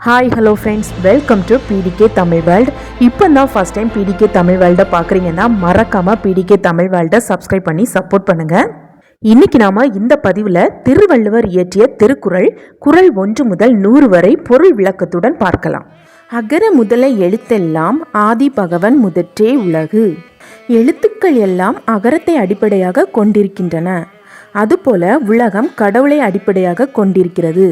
Hi hello friends, welcome to PTK Tamil world. இப்போ தான் first time PTK Tamil வேர்ல்டை பார்க்குறீங்கன்னா மறக்காமல் பிடிகே தமிழ் வேர்ல்டை சப்ஸ்கிரைப் பண்ணி சப்போர்ட் பண்ணுங்கள். இன்றைக்கி நாம் இந்த பதிவில் திருவள்ளுவர் இயற்றிய திருக்குறள் குறள் 1 முதல் 100 வரை பொருள் விளக்கத்துடன் பார்க்கலாம். அகர முதல எழுத்தெல்லாம் ஆதி பகவன் முதற்றே உலகு. எழுத்துக்கள் எல்லாம் அகரத்தை அடிப்படையாக கொண்டிருக்கின்றன. அதுபோல உலகம் கடவுளை அடிப்படையாக கொண்டிருக்கிறது.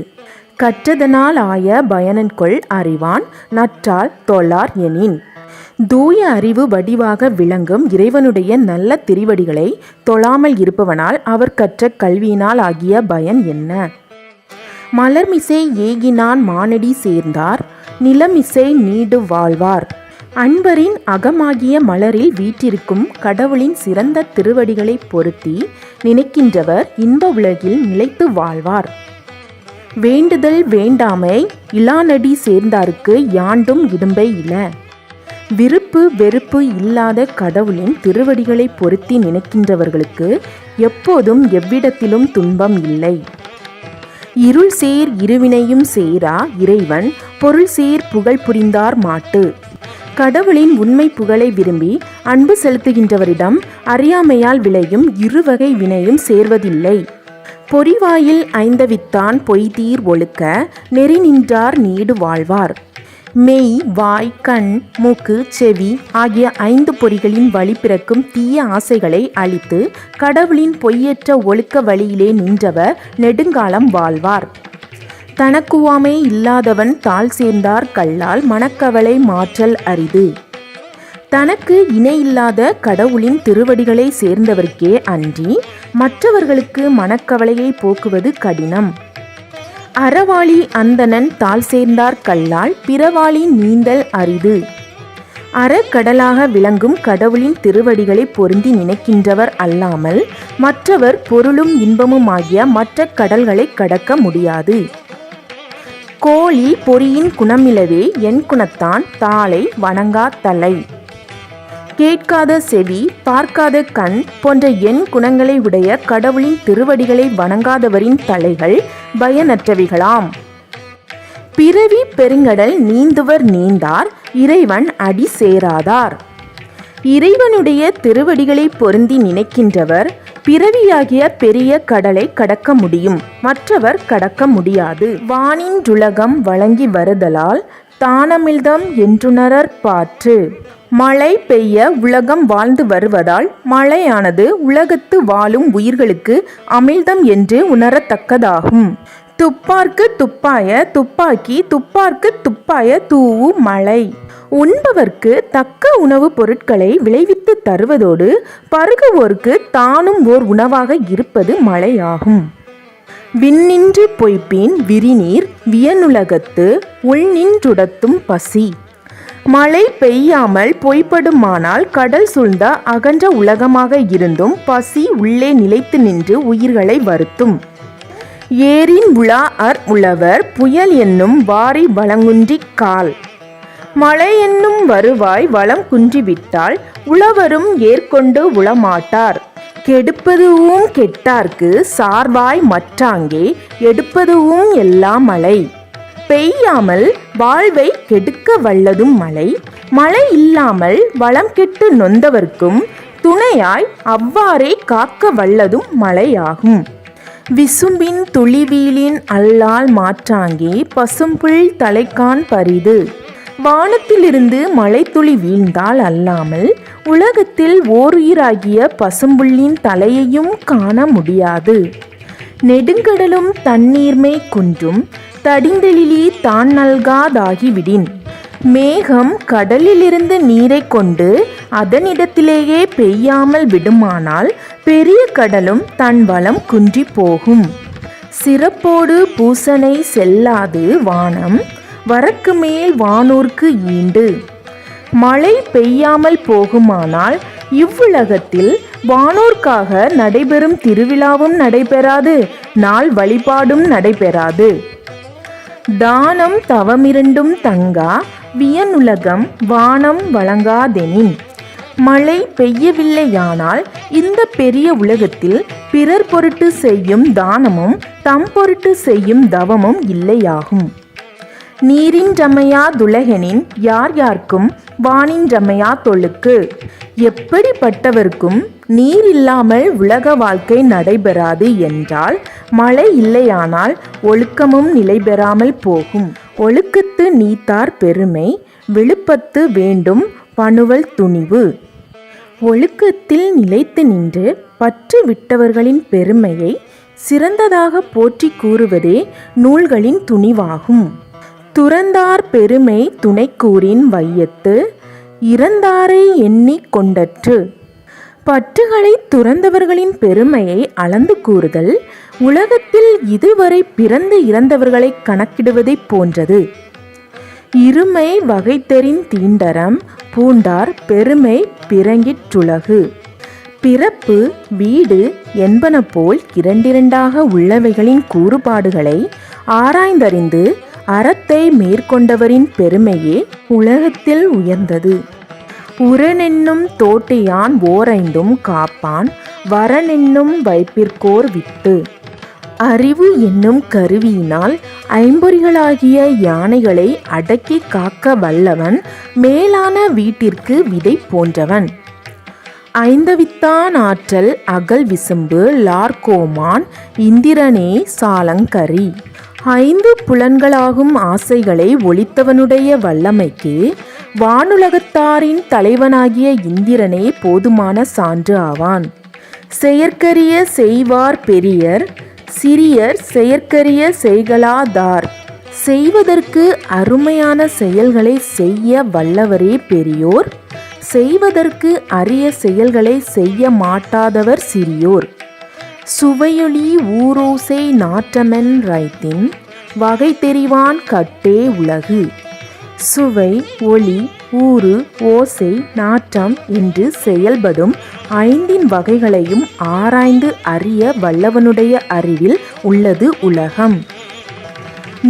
கற்றதனால் ஆய பயனன்கொள் அறிவான் நற்றால் தொழார் எனின். தூய அறிவு வடிவாக விளங்கும் இறைவனுடைய நல்ல திருவடிகளை தொழாமல் இருப்பவனால் அவர் கற்ற கல்வியினால் ஆகிய பயன் என்ன? மலர்மிசை ஏகினான் மானடி சேர்ந்தார் நிலமிசை நீடு வாழ்வார். அன்பரின் அகமாகிய மலரில் வீற்றிருக்கும் கடவுளின் சிறந்த திருவடிகளை பொருத்தி நினைக்கின்றவர் இன்ப உலகில் நிலைத்து வாழ்வார். வேண்டுதல் வேண்டாமை இலானடி சேர்ந்தாருக்கு யாண்டும் இடும்பை இல. விருப்பு வெறுப்பு இல்லாத கடவுளின் திருவடிகளை பொருத்தி நினைக்கின்றவர்களுக்கு எப்போதும் எவ்விடத்திலும் துன்பம் இல்லை. இருள் சேர் இருவினையும் சேரா இறைவன் பொருள் சேர் புகழ் புரிந்தார் மாட்டு. கடவுளின் உண்மை புகழை விரும்பி அன்பு செலுத்துகின்றவரிடம் அறியாமையால் விளையும் இருவகை வினையும் சேர்வதில்லை. பொறிவாயில் ஐந்தவித்தான் பொய்தீர் ஒழுக்க நெறி நின்றார் நீடு வாழ்வார். மெய் வாய் கண் மூக்கு செவி ஆகிய 5 பொறிகளின் வழி பிறக்கும் தீய ஆசைகளை அழித்து கடவுளின் பொய்யற்ற ஒழுக்க வழியிலே நின்றவர் நெடுங்காலம் வாழ்வார். தனக்குவாமை இல்லாதவன் தாழ் சேர்ந்தார் கல்லால் மனக்கவலை மாற்றல் அரிது. தனக்கு இணையில்லாத கடவுளின் திருவடிகளை சேர்ந்தவர்க்கே அன்றி மற்றவர்களுக்கு மனக்கவலையை போக்குவது கடினம். அறவாளி அந்தணன் தாழ் சேர்ந்தார் கல்லால் பிறவாளி நீந்தல் அரிது. அறக்கடலாக விளங்கும் கடவுளின் திருவடிகளை பொருந்தி நினைக்கின்றவர் அல்லாமல் மற்றவர் பொருளும் இன்பமுமாகிய மற்ற கடல்களை கடக்க முடியாது. கோழி பொறியின் குணமிலவே என் குணத்தான் தாளை வணங்கா தலை. கேட்காத செவி பார்க்காத கண் போன்ற என் குணங்களை உடைய கடவுளின் திருவடிகளை வணங்காதவரின் தலைகள் பயனற்றவைகளாம். பிறவி பெருங்கடல் நீந்துவர் நீந்தார் இறைவன் அடி சேராதார். இறைவனுடைய திருவடிகளை பொருந்தி நினைக்கின்றவர் பிறவியாகிய பெரிய கடலை கடக்க முடியும், மற்றவர் கடக்க முடியாது. வானின்றுலகம் வழங்கி வருதலால் தானமிழ்தம் என்றுணரற் பாற்று. மழை பெய்ய உலகம் வாழ்ந்து வருவதால் மழையானது உலகத்து வாழும் உயிர்களுக்கு அமிழ்தம் என்று உணரத்தக்கதாகும். துப்பார்க்கு துப்பாய துப்பாக்கி துப்பார்க்கு துப்பாய தூவு மழை. உண்பவர்க்கு தக்க உணவுப் பொருட்களை விளைவித்து தருவதோடு பருகுவோர்க்கு தானும் ஓர் உணவாக இருப்பது மழையாகும். விண்ணின்று பொய்ப்பின் விரிநீர் வியனுலகத்து உள்நின்றுடத்தும் பசி. மழை பெய்யாமல் பொய்ப்படுமானால் கடல் சூழ்ந்த அகன்ற உலகமாக இருந்தும் பசி உள்ளே நிலைத்து நின்று உயிர்களை வருத்தும். ஏரின் உலா உழவர் புயல் என்னும் வாரி வளங்குன்றிக் கால். மழை என்னும் வருவாய் வளம் குன்றிவிட்டால் உழவரும் ஏற்கொண்டு உளமாட்டார். கெடுப்பதுவும் கெட்டார்க்கு சார்வாய் மற்றாங்கே எடுப்பதுவும் எல்லாம் மழை. பெய்யாமல் வாழ்வை கெடுக்க வல்லதும் மழை. மழை இல்லாமல் வளம் கெட்டு நொந்தவர்க்கும் துணையாய் அவ்வாறே காக்க வல்லதும் மழையாகும். விசும்பின் துளிவீலின் அல்லால் மாற்றாங்கே பசும்புல் தலைக்கான் பரிது. வானத்திலிருந்து மழை துளி வீழ்ந்தால் அல்லாமல் உலகத்தில் ஓருயிராகிய பசும்புல்லின் தலையையும் காண முடியாது. நெடுங்கடலும் தண்ணீர்மை குன்றும் தடிந்தெழிலி தான் நல்காதாகிவிடின். மேகம் கடலிலிருந்து நீரை கொண்டு அதனிடத்திலேயே பெய்யாமல் விடுமானால் பெரிய கடலும் தன் வளம் குன்றி போகும். சிறப்போடு பூசனை செல்லாது வானம் வரக்கு மேல் வானோர்க்கு ஈண்டு. மழை பெய்யாமல் போகுமானால் இவ்வுலகத்தில் வானோர்க்காக நடைபெறும் திருவிழாவும் நடைபெறாது, நாள் வழிபாடும் நடைபெறாது. தானம் தவமிரண்டும் தங்கா வியனுலகம் வானம் வழங்காதெனின். மழை பெய்யவில்லையானால் இந்த பெரிய உலகத்தில் பிறர் பொருட்டு செய்யும் தானமும் தம் பொருட்டு செய்யும் தவமும் இல்லையாகும். நீரின்றமையா துலகெனின் யார் யார்க்கும் வானின்றமையா தொழுக்கு. எப்படிப்பட்டவர்க்கும் நீர் இல்லாமல் உலக வாழ்க்கை நடைபெறாது என்றால், மழை இல்லையானால் ஒழுக்கமும் நிலைபெறாமல் போகும். ஒழுக்கத்து நீத்தார் பெருமை விழுப்பத்து வேண்டும் பணுவல் துணிவு. ஒழுக்கத்தில் நிலைத்து நின்று பற்று விட்டவர்களின் பெருமையை சிறந்ததாக போற்றி கூறுவதே நூல்களின் துணிவாகும். துறந்தார் பெருமை துணைக்கூறின் வையத்து இறந்தாரை எண்ணிக் கொண்டற்று. பற்றுகளை துறந்தவர்களின் பெருமையை அளந்து கூறுதல் உலகத்தில் இதுவரை பிறந்து இறந்தவர்களை கணக்கிடுவதைப் போன்றது. இருமை வகைத்தெறின் தீண்டரம் பூண்டார் பெருமை பிறங்கிற்றுலகு. பிறப்பு வீடு என்பன போல் இரண்டிரண்டாக உள்ளவைகளின் கூறுபாடுகளை ஆராய்ந்தறிந்து அறத்தை மேற்கொண்டவரின் பெருமையே உலகத்தில் உயர்ந்தது. உரனென்னும் தோட்டியான் ஓரைந்தும் காப்பான் வரனென்னும் வைப்பிற்கோர் வித்து. அறிவு என்னும் கருவியினால் ஐம்பொறிகளாகிய யானைகளை அடக்கி காக்க வல்லவன் மேலான வீட்டிற்கு விதை போன்றவன். ஐந்தவித்தான் ஆற்றல் அகல் விசும்பு லார்கோமான் இந்திரனே சாலங்கரி. ஐந்து புலன்களாகும் ஆசைகளை ஒழித்தவனுடைய வல்லமைக்கு வானுலகத்தாரின் தலைவனாகிய இந்திரனே போதுமான சான்று ஆவான். செயற்கரிய செய்வார் பெரியர் சிறியர் செயற்கரிய செய்கலாதார். செய்வதற்கு அருமையான செயல்களை செய்ய வல்லவரே பெரியோர், செய்வதற்கு அரிய செயல்களை செய்ய மாட்டாதவர் சிறியோர். சுவையொளி ஊரோசை நாற்றமென் ரைத்தின் வகை தெரிவான் கட்டே உலகு. சுவை ஒளி ஊறு ஓசை நாற்றம் என்று செயல்படும் ஐந்தின் வகைகளையும் ஆராய்ந்து அறிய வல்லவனுடைய அறிவில் உள்ளது உலகம்.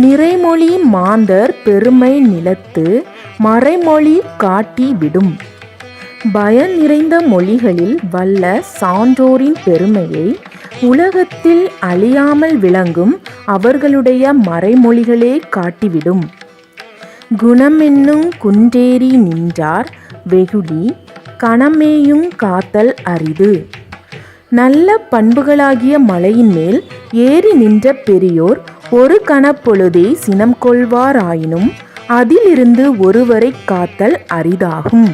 நிறைமொழி மாந்தர் பெருமை நிலத்து மறைமொழி காட்டி விடும். பயன் நிறைந்த மொழிகளில் வல்ல சான்றோரின் பெருமையை உலகத்தில் அழியாமல் விளங்கும் அவர்களுடைய மறைமொழிகளே காட்டிவிடும். குணமென்னும் குன்றேறி நின்றார் வெகுளி கணமேயும் காத்தல் அரிது. நல்ல பண்புகளாகிய மலையின் மேல் ஏறி நின்ற பெரியோர் ஒரு கணப்பொழுதே சினம் கொள்வாராயினும் அதிலிருந்து ஒருவரை காத்தல் அரிதாகும்.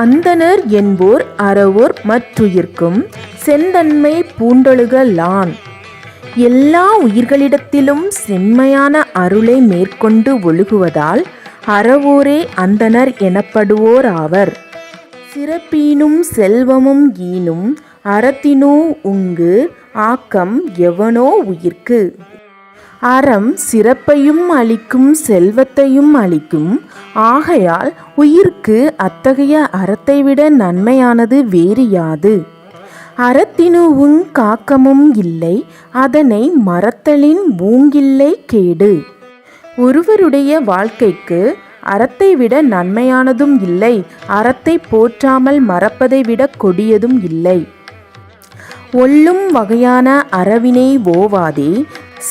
அந்தணர் என்போர் அறவோர் மற்றுயிர்க்கும் செந்தன்மை பூண்டொழுகலான். எல்லா உயிர்களிடத்திலும் செம்மையான அருளை மேற்கொண்டு ஒழுகுவதால் அறவோரே அந்தணர் எனப்படுவோர் ஆவர். சிறப்பீனும் செல்வமும் ஈனும் அறத்தினோ உங்கு ஆக்கம் எவனோ உயிர்க்கு. அறம் சிறப்பையும் அளிக்கும் செல்வத்தையும் அளிக்கும். ஆகையால் உயிர்க்கு அத்தகைய அறத்தை விட நன்மையானது வேறு யாது? அறத்தினுவுங் காக்கமும் இல்லை அதனை மறத்தலின் மூங்கில்லை கேடு. ஒருவருடைய வாழ்க்கைக்கு அறத்தை விட நன்மையானதும் இல்லை, அறத்தை போற்றாமல் மறப்பதை விட கொடியதும் இல்லை. ஒல்லும் வகையான அறவினை ஓவாதே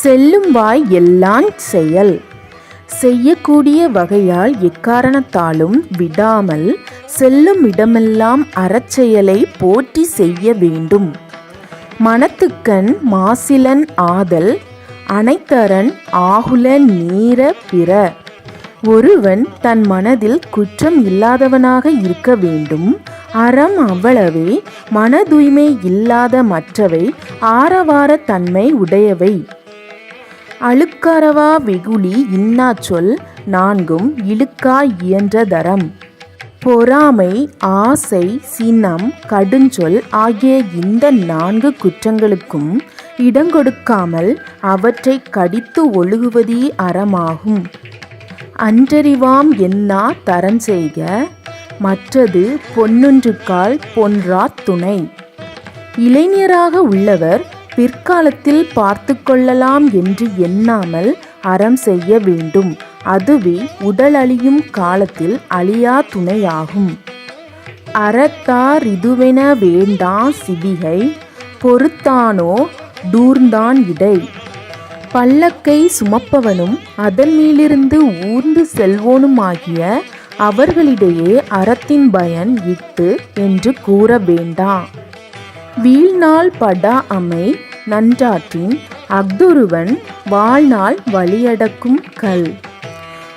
செல்லும் வாய் எல்லான் செயல். செய்யக்கூடிய வகையால் எக்காரணத்தாலும் விடாமல் செல்லும் இடமெல்லாம் அறச்செயலை போற்றி செய்ய வேண்டும். மனத்துக்கண் மாசிலன் ஆதல் அனைத்தரன் ஆகுல நீர பிற. ஒருவன் தன் மனதில் குற்றம் இல்லாதவனாக இருக்க வேண்டும். அறம் அவ்வளவே. மன தூய்மை இல்லாத மற்றவை ஆரவார தன்மை உடையவை. அழுக்கறவா வெகுளி இன்னா சொல் நான்கும் இழுக்காய் இயன்ற தரம். பொறாமை ஆசை சினம் கடுஞ்சொல் ஆகிய இந்த 4 குற்றங்களுக்கும் இடங்கொடுக்காமல் அவற்றை கடித்து ஒழுகுவதே அறமாகும். அன்றறிவாம் என்னா தரம் செய்க மற்றது பொன்னொன்றுக்கால் பொன்றா துணை. இளைஞராக உள்ளவர் பிற்காலத்தில் பார்த்து கொள்ளலாம் என்று எண்ணாமல் அறம் செய்ய வேண்டும். அதுவே உடல் அழியும் காலத்தில் அழியா துணையாகும். அறத்தார் இதுவென வேண்டா சிவிகை பொறுத்தானோ டூர்ந்தான் இடை. பல்லக்கை சுமப்பவனும் அதன் மேலிருந்து ஊர்ந்து செல்வோனுமாகிய அவர்களிடையே அறத்தின் பயன் இஃது என்று கூற வேண்டா. வீழ்நாள் படா அமை நன்றாற்றின் அஃதொருவன் வாழ்நாள் வழியடக்கும் கல்.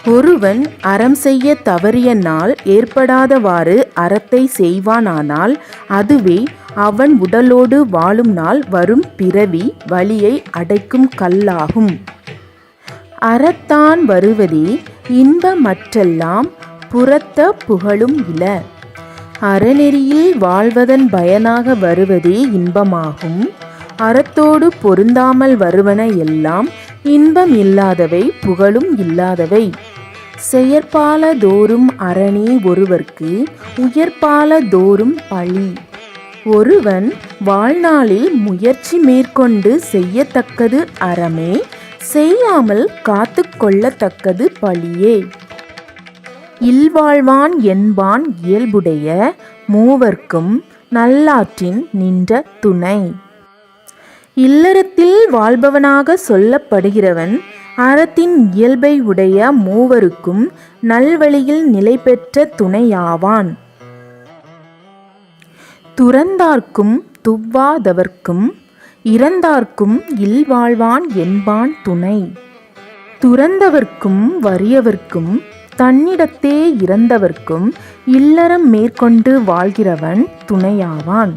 ஒருவன் அறம் செய்ய தவறிய நாள் ஏற்படாதவாறு அறத்தை செய்வானானால் அதுவே அவன் உடலோடு வாழும் நாள் வரும் பிறவி வழியை அடைக்கும் கல்லாகும். அறத்தான் வருவதே இன்பமற்றெல்லாம் புறத்த புகழும் இல. அறநெறியில் வாழ்வதன் பயனாக வருவதே இன்பமாகும். அறத்தோடு பொருந்தாமல் வருவன எல்லாம் இன்பம் இல்லாதவை புகழும் இல்லாதவை. செயற்பால தோறும் அரணே ஒருவர்க்கு உயர்பால தோறும் பழி. ஒருவன் வாழ்நாளில் முயற்சி மேற்கொண்டு செய்யத்தக்கது அறமே, செய்யாமல் காத்து கொள்ளத்தக்கது பழியே. இல்வாழ்வான் என்பான் இயல்புடைய மூவர்க்கும் நல்லாற்றின் நின்ற துணை. இல்லறத்தில் வாழ்பவனாக சொல்லப்படுகிறவன் அறத்தின் இயல்பை உடைய மூவருக்கும் நல்வழியில் நிலை பெற்ற துணையாவான். துறந்தார்க்கும் துவ்வாதவர்க்கும் இறந்தார்க்கும் இல்வாழ்வான் என்பான் துணை. துறந்தவர்க்கும் வறியவர்க்கும் தன்னிடத்தே இறந்தவர்க்கும் இல்லறம் மேற்கொண்டு வாழ்கிறவன் துணையாவான்.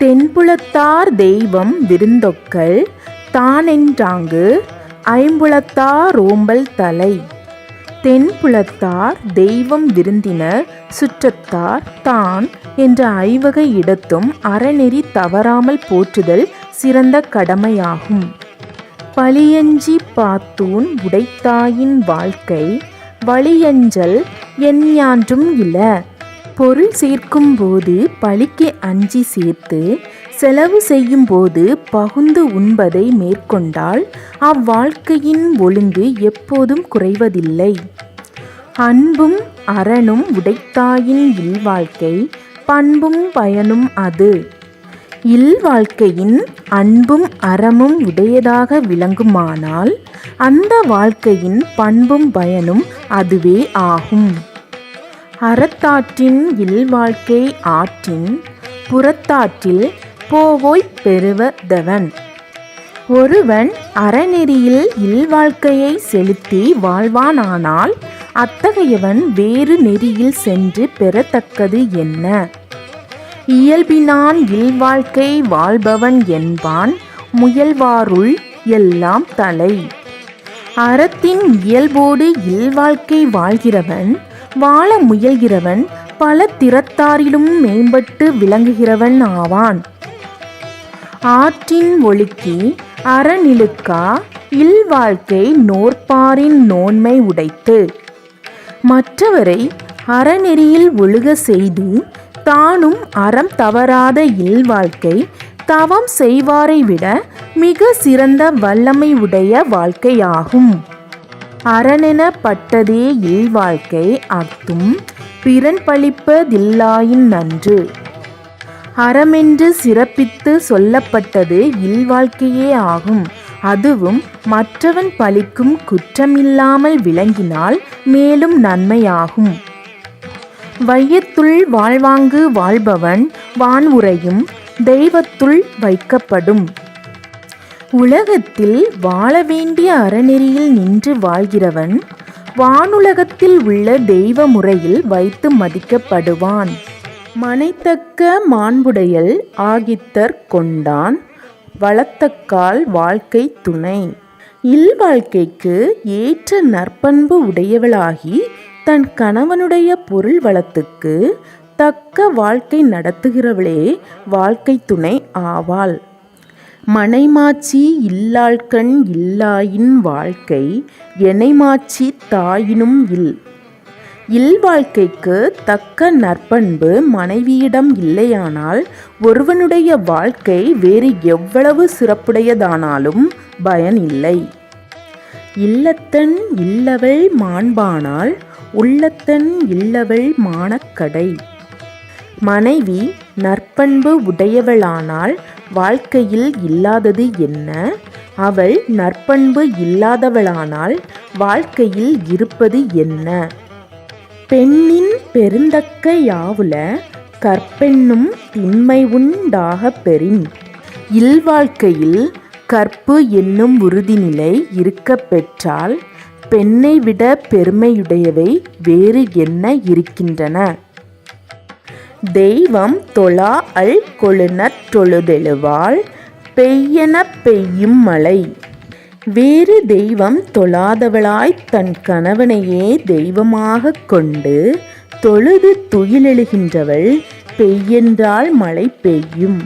தென்புலத்தார் தெய்வம் விருந்தொக்கல் தானென்றாங்கு ஐம்புலத்தார் ஓம்பல் தலை. தென்புலத்தார் தெய்வம் விருந்தினர் சுற்றத்தார் தான் என்ற ஐவகை இடத்தும் அறநெறி தவறாமல் போற்றுதல் சிறந்த கடமையாகும். பழியஞ்சி பாத்தூன் உடைத்தாயின் வாழ்க்கை வழியஞ்சல் எஞ்ஞான்றும் இல. பொருள் சேர்க்கும் போது பழிக்கு அஞ்சி சேர்த்து செலவு செய்யும் போது பகுந்து உண்பதை மேற்கொண்டால் அவ்வாழ்க்கையின் ஒழுங்கு எப்போதும் குறைவதில்லை. அன்பும் அறனும் உடைத்தாயின் இல்வாழ்க்கை பண்பும் பயனும் அது. இல்வாழ்க்கையின் அன்பும் அறமும் உடையதாக விளங்குமானால் அந்த வாழ்க்கையின் பண்பும் பயனும் அதுவே ஆகும். அறத்தாற்றின் இல்வாழ்க்கை ஆற்றின் புறத்தாற்றில் போவோய்ப் பெறுவதவன். ஒருவன் அறநெறியில் இல்வாழ்க்கையை செலுத்தி வாழ்வானானால் அத்தகையவன் வேறு நெறியில் சென்று பெறத்தக்கது என்ன? இயல்பினான் இல்வாழ்க்கை வாழ்பவன் என்பான் முயல்வாருள் எல்லாம் தலை. அறத்தின் இயல்போடு இல்வாழ்க்கை வாழ்கிறவன் வாழ முயல்கிறவன் பல திறத்தாரிலும் மேம்பட்டு விளங்குகிறவன் ஆவான். ஆற்றின் ஒழுக்கி அறநிலுக்கா இல்வாழ்க்கை நோற்பாரின் நோன்மை உடைத்து. மற்றவரை அறநெறியில் ஒழுக செய்து தானும் அறம் தவறாத இல்வாழ்க்கை தவம் செய்வாரை விட மிக சிறந்த வல்லமை உடைய வாழ்க்கையாகும். அறனெனப்பட்டதே இல்வாழ்க்கை அஃதும் பிறன் பழிப்பதில்லாயின் நன்று. அறமென்று சிறப்பித்து சொல்லப்பட்டது இல்வாழ்க்கையே ஆகும். அதுவும் மற்றவன் பழிக்கும் குற்றமில்லாமல் விளங்கினால் மேலும் நன்மையாகும். வையத்துள் வாழ்வாங்கு வாழ்பவன் வான்உறையும் தெய்வத்துள் வைக்கப்படும். உலகத்தில் வாழ வேண்டிய அறநெறியில் நின்று வாழ்கிறவன் வானுலகத்தில் உள்ள தெய்வ முறையில் வைத்து மதிக்கப்படுவான். மனைத்தக்க மாண்புடையல் ஆகித்தற் கொண்டான் வளத்தக்கால் வாழ்க்கை துணை. இல்வாழ்க்கைக்கு ஏற்ற நற்பண்பு உடையவளாகி தன் கணவனுடைய பொருள் வளத்துக்கு தக்க வாழ்க்கை நடத்துகிறவளே வாழ்க்கை துணை ஆவாள். மனைமாட்சி இல்லாள்கண் இல்லாயின் வாழ்க்கை எனைமாட்சி தாயினும் இல். இல்வாழ்க்கைக்கு தக்க நற்பண்பு மனைவியிடம் இல்லையானால் ஒருவனுடைய வாழ்க்கை வேறு எவ்வளவு சிறப்புடையதானாலும் பயன் இல்லை. இல்லத்தன் இல்லவள் மாண்பானால் உள்ளத்தன் இல்லவள் மானக்கடை. மனைவி நற்பண்பு உடையவளானால் வாழ்க்கையில் இல்லாதது என்ன? அவள் நற்பண்பு இல்லாதவளானால் வாழ்க்கையில் இருப்பது என்ன? பெண்ணின் பெருந்தக்க யாவுல கற்பென்னும் திண்மை உண்டாகப் பெறின். இல்வாழ்க்கையில் கற்பு என்னும் உறுதிநிலை இருக்கப் பெற்றால் பெண்ணை விட பெருமையுடையவை வேறு என்ன இருக்கின்றன? தெய்வம் தொழாஅல் கொழுநற் தொழுதெழுவாள் பெய்யெனப் பெய்யும் மழை. வேறு தெய்வம் தொழாதவளாய்த் தன் கணவனையே தெய்வமாகக் கொண்டு தொழுது துயிலெழுகின்றவள் பெய்யென்றால் மழை பெய்யும்.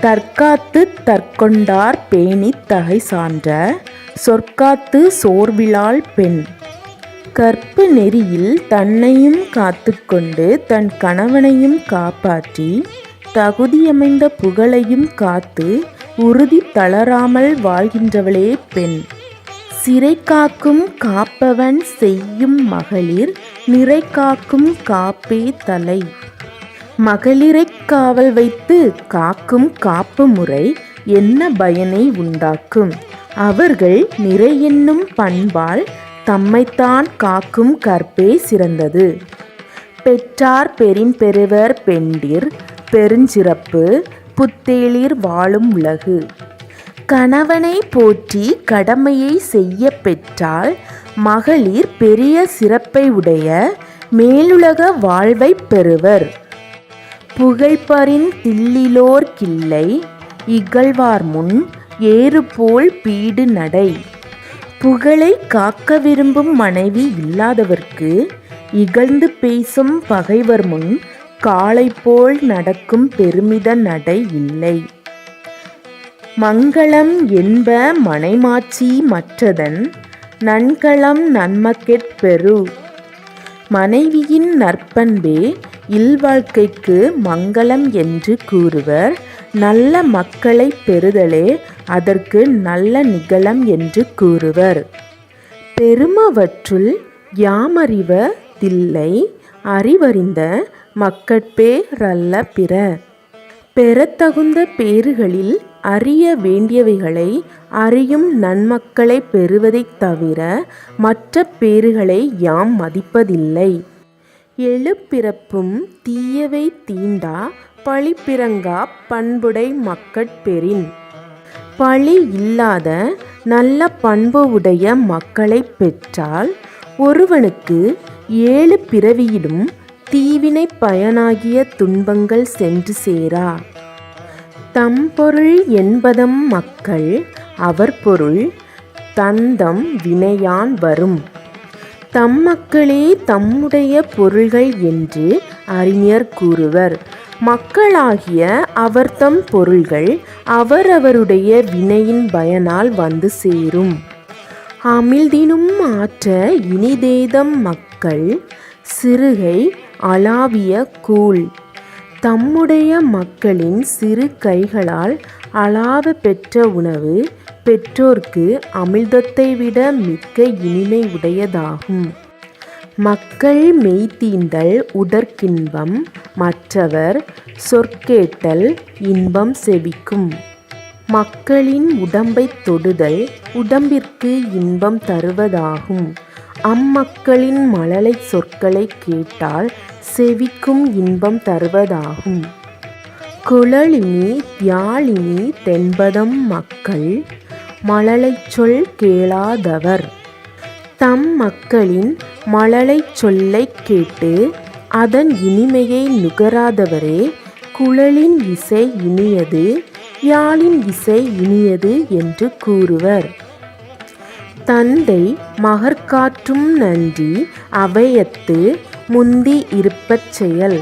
தற்காத்துத் தற்கொண்டார் பேணித் தகை சான்ற சொற்காத்து சோர்விலாள் பெண். கற்பு நெறியில் தன்னையும் காத்துக்கொண்டு தன் கணவனையும் காப்பாற்றி தகுதியமைந்த புகழையும் காத்து உறுதி தளராமல் வாழ்கின்றவளே பெண். சிறை காக்கும் காப்பவன் செய்யும் மகளிர் நிறை காக்கும் காப்பே தலை. மகளிரைக் காவல் வைத்து காக்கும் காப்பு முறை என்ன பயனை உண்டாக்கும்? அவர்கள் நிறை என்னும் பண்பால் தம்மைத்தான் காக்கும் கற்பே சிறந்தது. பெற்றார் பெறின் பெறுவர் பெண்டிர் பெருஞ்சிறப்பு புத்தேளிர் வாழும் உலகு. கணவனை போற்றி கடமையை செய்ய பெற்றால் மகளிர் பெரிய சிறப்பை உடைய மேலுலக வாழ்வைப் பெறுவர். புகழ்பரின் தில்லிலோர் கில்லை இகழ்வார் முன் ஏறுபோல் பீடு நடை. புகழை காக்க விரும்பும் மனைவி இல்லாதவர்க்கு இகழ்ந்து பேசும் பகைவர் முன் காளை போல் நடக்கும் பெருமித நடை இல்லை. மங்களம் என்ப மனைமாட்சி மற்றதன் நன்களம் நன்மக்கெட் பெறு. மனைவியின் நற்பண்பே இல்வாழ்க்கைக்கு மங்களம் என்று கூறுவர். நல்ல மக்களை பெறுதலே அதற்கு நல்ல நிகழம் என்று கூறுவர். பெருமவற்றுள் யாமறிவ தில்லை அறிவறிந்த மக்கட்பேரல்ல பிற. பெறத்தகுந்த பேறுகளில் அறிய வேண்டியவைகளை அறியும் நன்மக்களை பெறுவதைத் தவிர மற்ற பேறுகளை யாம் மதிப்பதில்லை. எழுப்பிறப்பும் தீயவை தீண்டா பழிப்பிறங்கா பண்புடை மக்கட்பெறின். பழி இல்லாத நல்ல பண்பு உடைய மக்களைப் பெற்றால் ஒருவனுக்கு 7 பிறவியிலும் தீவினை பயனாகிய துன்பங்கள் சென்று சேரா. தம் பொருள் என்பதம் மக்கள் அவர் பொருள் தந்தம் வினையான் வரும். தம் மக்களே தம்முடைய பொருள்கள் என்று அறிஞர் கூறுவர். மக்களாகிய அவர்தம் பொருள்கள் அவரவருடைய வினையின் பயனால் வந்து சேரும். அமிழ்தினும் ஆற்ற இனிதேதம் மக்கள் சிறுகை அளாவிய கூழ். தம்முடைய மக்களின் சிறு கைகளால் அளாவ பெற்ற உணவு பெற்றோர்க்கு அமிழ்தத்தை விட மிக்க இனிமை உடையதாகும். மக்கள் மெய்தீண்டல் உடற்கின்பம் மற்றவர் சொற்கேட்டல் இன்பம் செவிக்கும். மக்களின் உடம்பைத் தொடுதல் உடம்பிற்கு இன்பம் தருவதாகும். அம்மக்களின் மழலை சொற்களை கேட்டால் செவிக்கும் இன்பம் தருவதாகும். குழலினி தியாழினி தென்பதம் மக்கள் மழலைச் சொல் கேளாதவர். தம் மக்களின் மழலைச் சொல்லைக் கேட்டு அதன் இனிமையை நுகராதவரே குழலின் இசை இனியது யாழின் இசை இனியது என்று கூறுவர். தந்தை மகற்காற்றும் நன்றி அவையத்து முந்தி இருப்பச் செயல்.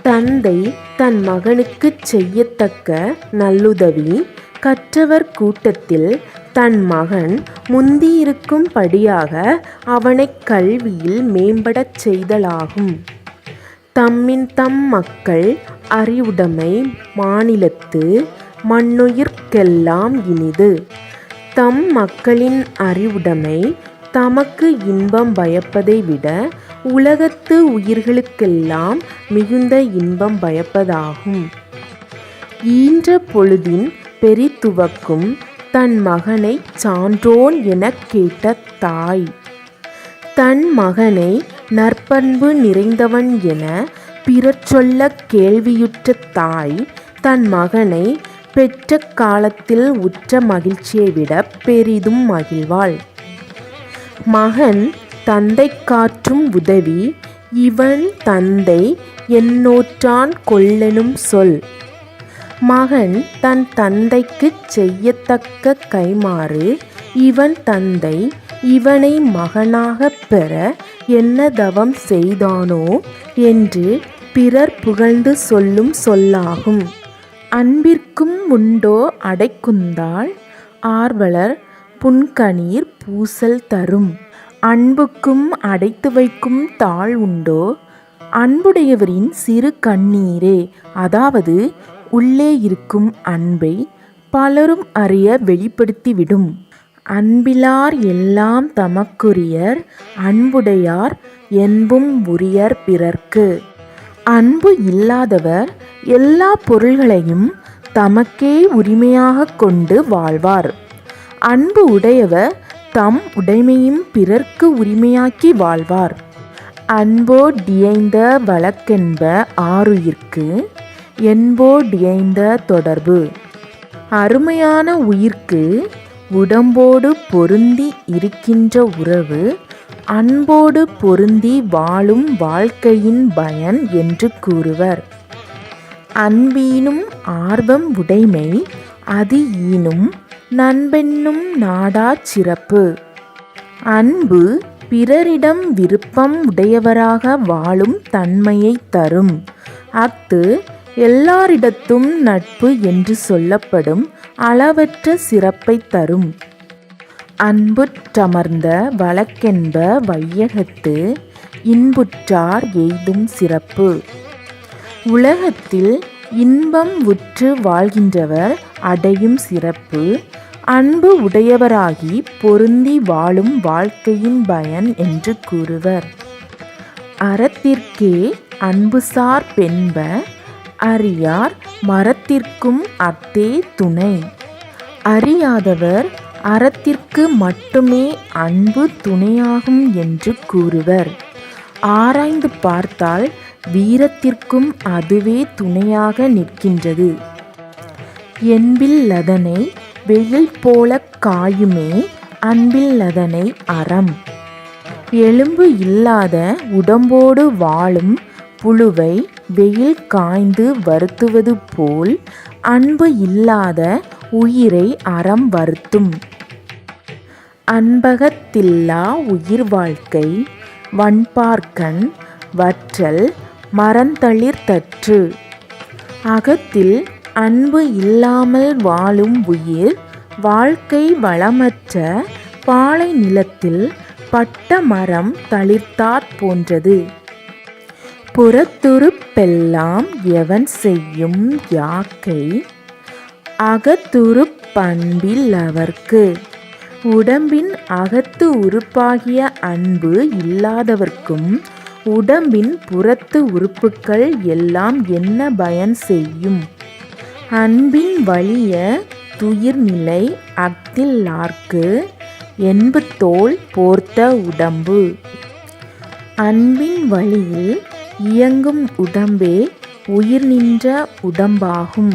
தந்தை தன் மகனுக்குச் செய்யத்தக்க நல்லுதவி கற்றவர் கூட்டத்தில் தன் மகன் முந்தியிருக்கும்படியாக அவனைக் கல்வியில் மேம்படச் செய்தலாகும். தம்மின் தம் மக்கள் அறிவுடைமை மாநிலத்து மண்ணுயிர்க்கெல்லாம் இனிது. தம் மக்களின் அறிவுடைமை தமக்கு இன்பம் பயப்பதை விட உலகத்து உயிர்களுக்கெல்லாம் மிகுந்த இன்பம் பயப்பதாகும். ஈன்ற பொழுதின் பெரிதுவக்கும் தன் மகனை சான்றோன் எனக் கேட்ட தாய். தன் மகனை நற்பண்பு நிறைந்தவன் என பிறர் சொல்லக் கேள்வியுற்ற தாய் தன் மகனை பெற்ற காலத்தில் உற்ற மகிழ்ச்சியை விட பெரிதும் மகிழ்வாள். மகன் தந்தைக்காற்றும் உதவி இவன் தந்தை என்னோற்றான் கொல்லெனும் சொல். மகன் தன் தந்தைக்குச் செய்யத்தக்க கைமாறு இவன் தந்தை இவனை மகனாகப் பெற என்ன தவம் செய்தானோ என்று பிறர் புகழ்ந்து சொல்லும் சொல்லாகும். அன்பிற்கும் உண்டோ அடைக்குந்தால் ஆர்வலர் புன்கணீர் பூசல் தரும். அன்புக்கும் அடைத்து வைக்கும் தாழ் உண்டோ? அன்புடையவரின் சிறு கண்ணீரே, அதாவது உள்ளே இருக்கும் அன்பை பலரும் அறிய வெளிப்படுத்திவிடும். அன்பிலார் எல்லாம் தமக்குரியர் அன்புடையார் என்பும் உரியர் பிறர்க்கு. அன்பு இல்லாதவர் எல்லா பொருள்களையும் தமக்கே உரிமையாக கொண்டு வாழ்வார். அன்பு உடையவர் தம் உடைமையும் பிறர்க்கு உரிமையாக்கி வாழ்வார். அன்போடியைந்த வழக்கென்ப ஆருயிர்க்கு என்போடியைந்த தொடர்பு. அருமையான உயிர்க்கு உடம்போடு பொருந்தி இருக்கின்ற உறவு அன்போடு பொருந்தி வாழும் வாழ்க்கையின் பயன் என்று கூறுவர். அன்பீனும் ஆர்வம் உடைமை அது ஈனும் நண்பென்னும் நாடாச் சிறப்பு. அன்பு பிறரிடம் விருப்பம் உடையவராக வாழும் தன்மையை தரும். அஃது எல்லாரிடத்தும் நட்பு என்று சொல்லப்படும் அளவற்ற சிறப்பை தரும். அன்புற்றமர்ந்த வழக்கென்ப வையகத்து இன்புற்றார் எய்தும் சிறப்பு. உலகத்தில் இன்பம் உற்று வாழ்கின்றவர் அடையும் சிறப்பு அன்பு உடையவராகி பொருந்தி வாழும் வாழ்க்கையின் பயன் என்று கூறுவர். அறத்திற்கே அன்புசார் பென்ப அறியார் மரத்திற்கும் அத்தே துணை. அறியாதவர் அறத்திற்கு மட்டுமே அன்பு துணையாகும் என்று கூறுவர். ஆராய்ந்து பார்த்தால் வீரத்திற்கும் அதுவே துணையாக நிற்கின்றது. என்பில்லதனை வெயில் போலக் காயுமே அன்பில்லதனை அறம். எலும்பு இல்லாத உடம்போடு வாழும் புழுவை வெயில் காய்ந்து வருத்துவது போல் அன்பு இல்லாத உயிரை அறம் வருத்தும். அன்பகத்தில்லா உயிர் வாழ்க்கை வன்பார்க்கண் வற்றல் மரந்தளிர் தற்று. அகத்தில் அன்பு இல்லாமல் வாழும் உயிர் வாழ்க்கை வளமற்ற பாலை நிலத்தில் பட்ட மரம் தளிர்த்தாற் போன்றது. புறத்துறுப்பெல்லாம் எவன் செய்யும் யாக்கை அகத்துறுப் பண்பில்லவர்க்கு. உடம்பின் அகத்து உறுப்பாகிய அன்பு இல்லாதவர்க்கும் உடம்பின் புறத்து உறுப்புக்கள் எல்லாம் என்ன பயன் செய்யும்? அன்பின் வலிய துயிர்நிலை அஃதில்லார்க்கு என்பு தோல் போர்த்த உடம்பு. அன்பின் வழியில் இயங்கும் உடம்பே உயிர் நின்ற உடம்பாகும்.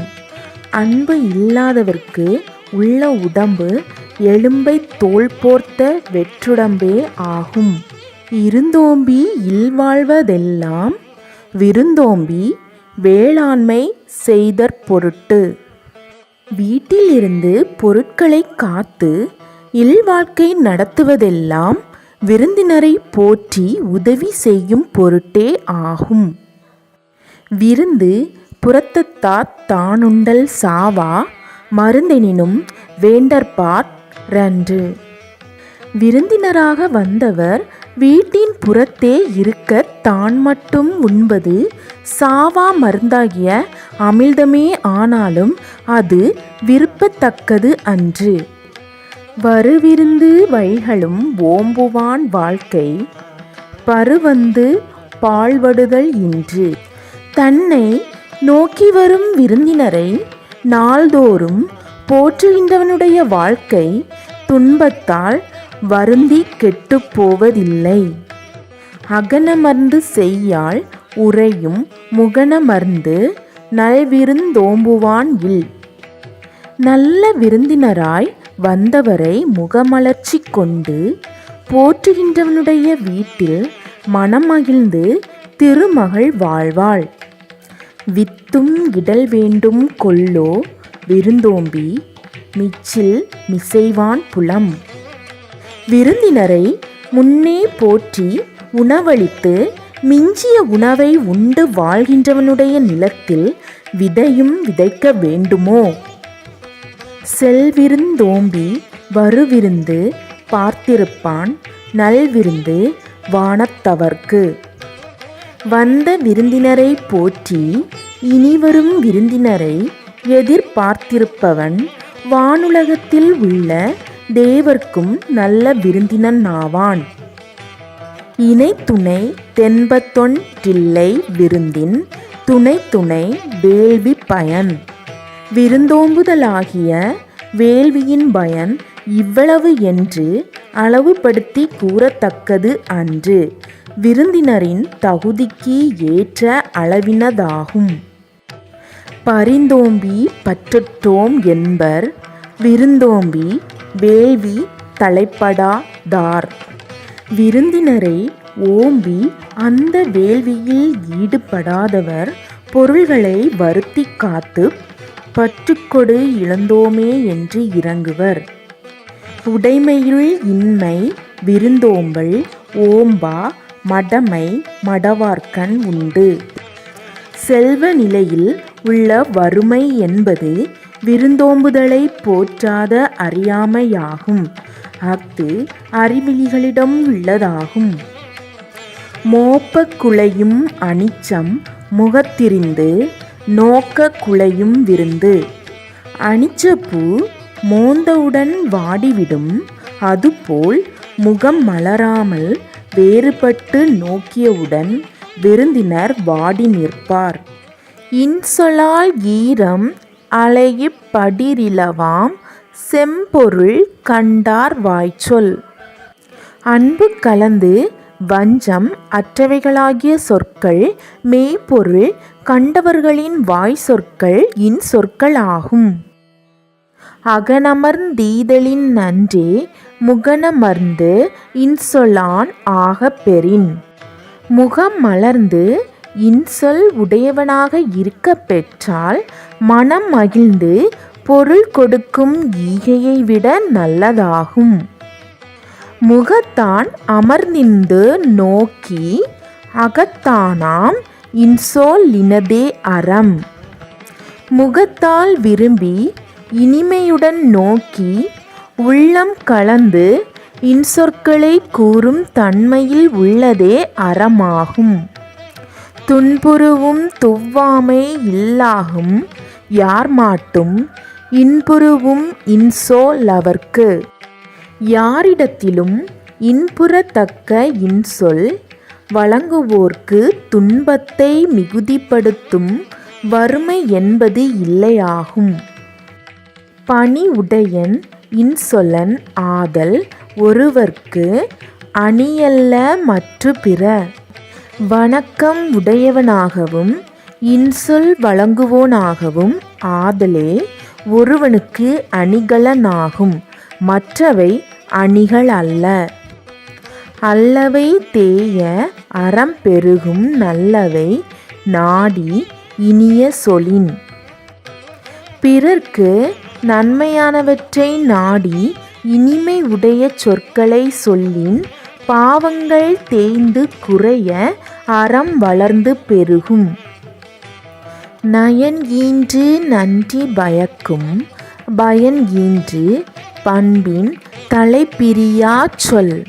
அன்பு இல்லாதவர்க்கு உள்ள உடம்பு எலும்பை தோல் போர்த்த வெற்றுடம்பே ஆகும். இருந்தோம்பி இல்வாழ்வதெல்லாம் விருந்தோம்பி வேளாண்மை செய்தற் பொருட்டு. வீட்டிலிருந்து பொருட்களை காத்து இல்வாழ்க்கை நடத்துவதெல்லாம் விருந்தினரை போற்றி உதவி செய்யும் பொருட்டே ஆகும். விருந்து புறத்தத்தார் தானுண்டல் சாவா மருந்தெனினும் வேண்டற்பாற் ரன்று. விருந்தினராக வந்தவர் வீட்டின் புறத்தே இருக்க தான் மட்டும் உண்பது சாவா மருந்தாகிய அமிழ்தமே ஆனாலும் அது விருப்பத்தக்கது அன்று. வருவிருந்து வைகளும் ஓம்புவான் வாழ்க்கை பருவந்து பாழ்வடுதல் இன்று. தன்னை நோக்கி வரும் விருந்தினரை நாள்தோறும் போற்றுகின்றவனுடைய வாழ்க்கை துன்பத்தால் வருந்தி கெட்டுப் போவதில்லை. அகனமர்ந்து செய்யால் உறையும் முகனமர்ந்து நல்விருந்தோம்புவான் இல். நல்ல விருந்தினராய் வந்தவரை முகமலர்ச்சி கொண்டு போற்றுகின்றவனுடைய வீட்டில் மனமகிழ்ந்து திருமகள் வாழ்வாள். வித்தும் இடல் வேண்டும் கொல்லோ விருந்தோம்பி மிச்சில் மிசைவான் புலம். விருந்தினரை முன்னே போற்றி உணவளித்து மிஞ்சிய உணவை உண்டு வாழ்கின்றவனுடைய நிலத்தில் விதையும் விதைக்க வேண்டுமோ? செல்விருந்தோம்பி வருவிருந்து பார்த்திருப்பான் நல்விருந்து வானத்தவர்க்கு. வந்த விருந்தினரை போற்றி இனிவரும் விருந்தினரை எதிர்பார்த்திருப்பவன் வானுலகத்தில் உள்ள தேவர்க்கும் நல்ல விருந்தினன் ஆவான். இணை துணை தென்பத்தொன் டில்லை விருந்தின் துணை துணை வேள்வி பயன். விருந்தோம்புதலாகிய வேள்வியின் பயன் இவ்வளவு என்று அளவுபடுத்தி கூறத்தக்கது அன்று. விருந்தினரின் தகுதிக்கு ஏற்ற அளவினதாகும். பரிந்தோம்பி பற்றற்றோம் என்பர் விருந்தோம்பி வேள்வி தலைப்படாதார். விருந்தினரை ஓம்பி அந்த வேள்வியில் ஈடுபடாதவர் பொருள்களை வருத்தி காத்து பற்றுக்கொடு இழந்தோமே என்று இறங்குவர். உடைமையுள் இன்மை விருந்தோம்பல் ஓம்பா மடமை மடவார்க்கண் உண்டு. செல்வ நிலையில் உள்ள வறுமை என்பது விருந்தோம்புதலை போற்றாத அறியாமையாகும். அஃது அறிவிலிகளிடம் உள்ளதாகும். மோப்ப குலையும் அனிச்சம் முகத்திரிந்து நோக்க குலையும் விருந்து. அனிச்சப்பூ மோந்தவுடன் வாடிவிடும், அதுபோல் முகம் மலராமல் வேறுபட்டு நோக்கியவுடன் விருந்தினர் வாடி நிற்பார். இன்சொலால் ஈரம் அலையிப் படிரிலவாம் செம்பொருள் கண்டார் வாய்ச்சொல். அன்பு கலந்து வஞ்சம் அற்றவைகளாகிய சொற்கள் மெய்ப்பொருள் கண்டவர்களின் வாய் சொற்கள் இன்சொற்கள் ஆகும். அகனமர்ந்தீதலின் நன்றே முகனமர்ந்து இன்சொலான் ஆகப் பெறின். முகம் மலர்ந்து இன்சொல் உடையவனாக இருக்க பெற்றால் மனம் மகிழ்ந்து பொருள் கொடுக்கும் ஈகையை விட நல்லதாகும். முகத்தான் அமர்ந்திந்து நோக்கி அகத்தானாம் இன்சொல் இனதே அறம். முகத்தால் விரும்பி இனிமையுடன் நோக்கி உள்ளம் கலந்து இன்சொற்களை கூறும் தன்மையில் உள்ளதே அறமாகும். துன்புறுவும் துவ்வாமை இல்லாகும் யார்மாட்டும் இன்புறுவும் இன்சொலவர்க்கு. யாரிடத்திலும் இன்புறத்தக்க இன்சொல் வழங்குவோர்க்கு துன்பத்தை மிகுதிப்படுத்தும் வறுமை என்பது இல்லையாகும். பணி உடையன் இன்சொலன் ஆதல் ஒருவர்க்கு அணியல்ல மற்று பிற. வணக்கம் உடையவனாகவும் இன்சொல் வழங்குவோனாகவும் ஆதலே ஒருவனுக்கு அணிகலனாகும், மற்றவை அணிகள் அல்ல. அல்லவை தேய அறம் பெருகும் நல்லவை நாடி இனிய சொலின். பிறர்க்கு நன்மையானவற்றை நாடி இனிமை உடைய சொற்களை சொல்லின் பாவங்கள் தேய்ந்து குறைய அறம் வளர்ந்து பெருகும். நயன் ஈன்று நன்றி பயக்கும் பயன் ஈன்று பண்பின் தலைப்பிரியாச் சொல்.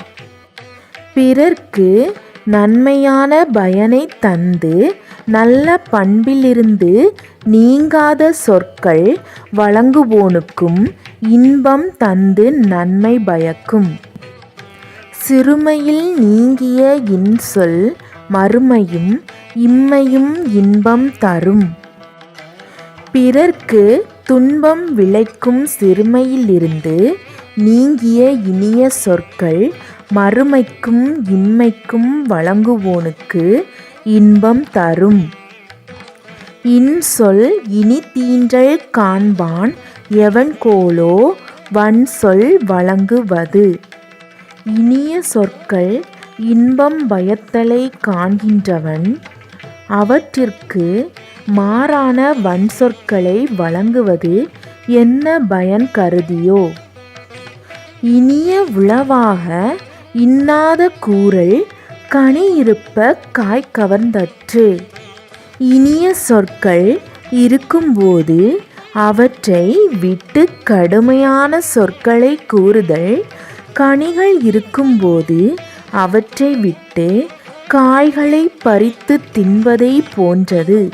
பிறர்க்கு நன்மையான பயனை தந்து நல்ல பண்பிலிருந்து நீங்காத சொற்கள் வழங்குவோனுக்கும் இன்பம் தந்து நன்மை பயக்கும். சிறுமையில் நீங்கிய இன்சொல் மறுமையும் இம்மையும் இன்பம் தரும். பிறர்க்கு துன்பம் விளைக்கும் சிறுமையிலிருந்து நீங்கிய இனிய சொற்கள் மறுமைக்கும் இன்மைக்கும் வழங்குவோனுக்கு இன்பம் தரும். இன்சொல் இனிதீன்றல் காண்பான் எவன்கொலோ வன்சொல் வழங்குவது. இனிய சொற்கள் இன்பம் பயத்தலை காண்கின்றவன் அவற்றிற்கு மாறான வன்சொற்களை வழங்குவது என்ன பயன் கருதியோ. இனிய உளவாக இன்னாத கூறல் கனியிருப்ப காய் கவர்ந்தற்று. இனிய சொற்கள் இருக்கும்போது அவற்றை விட்டு கடுமையான சொற்களை கூறுதல் கனிகள் இருக்கும்போது அவற்றை விட்டு காய்களை பறித்து தின்பதை போன்றது.